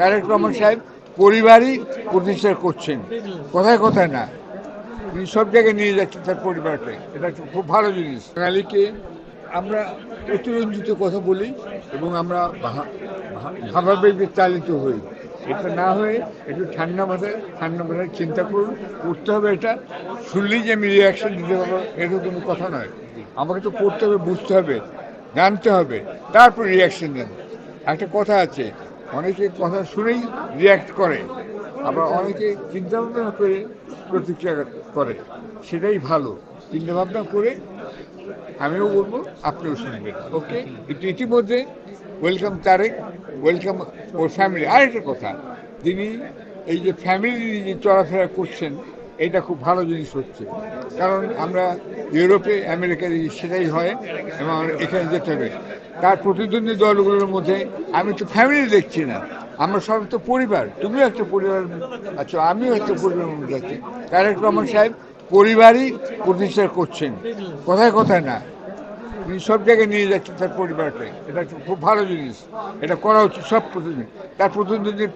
তারেক রহমান সাহেব পরিবারই প্রতিষ্ঠা করছেন, কথায় কথায় না, তিনি সব জায়গায় নিয়ে যাচ্ছেন তার পরিবারকে। এটা খুব ভালো জিনিস। বাঙালিকে আমরা অতিরঞ্জিত কথা বলি এবং আমরা ভাবাবেগে চালিত হই। এটা না হয়ে একটু ঠান্ডা মাথায় চিন্তা করুন, করতে হবে। এটা শুনলেই যে আমি রিয়াকশন দিতে পারবো এটা কোনো কথা নয়। আমাকে তো পড়তে হবে, বুঝতে হবে, জানতে হবে, তারপর রিয়াকশন দেন। একটা কথা আছে, অনেকে কথা শুনেই রিয়াক্ট করে, আবার অনেকে চিন্তা ভাবনা করে প্রতিক্রিয়া করে। সেটাই ভালো। চিন্তা ভাবনা করে আমিও বলবো, আপনিও শুনবেন। ওকে, ইতিমধ্যে ওয়েলকাম তারেক, ওয়েলকাম ওর ফ্যামিলি। আরেকটা কথা, তিনি এই যে ফ্যামিলি যে চলাফেরা করছেন, এটা খুব ভালো জিনিস হচ্ছে। কারণ আমরা ইউরোপে আমেরিকায় সেটাই হয় এবং এখানে যেতে হবে। তার প্রতিদ্বন্দ্বী দলগুলোর মধ্যে আমি তো ফ্যামিলি দেখছি না, আমরা সবাই তো পরিবার। তুমিও একটা পরিবার আচ্ছা, আমিও একটা পরিবারের মধ্যে আছি। তারেক রহমান সাহেব পরিবারই প্রতিষ্ঠা করছেন, কথায় কথায় না, তিনি সব জায়গায় নিয়ে যাচ্ছেন তার পরিবারকে। এটা খুব ভালো জিনিস। এটা করা উচিত সব প্রতিদিন। তার প্রতিদ্বন্দ্বীর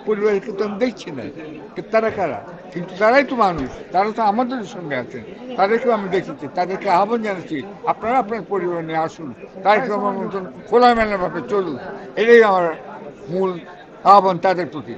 পরিবারকে তো আমি দেখছি না, তারা কারা? কিন্তু তারাই তো মানুষ, তারা তো আমাদের সঙ্গে আছেন, তাদেরকেও আমি দেখেছি, তাদেরকে আহ্বান জানাচ্ছি, আপনারা আপনার পরিবার নিয়ে আসুন, তারেক রহমান মতন খোলামেলাভাবে চলুন। এটাই আমার মূল আহ্বান তাদের প্রতি।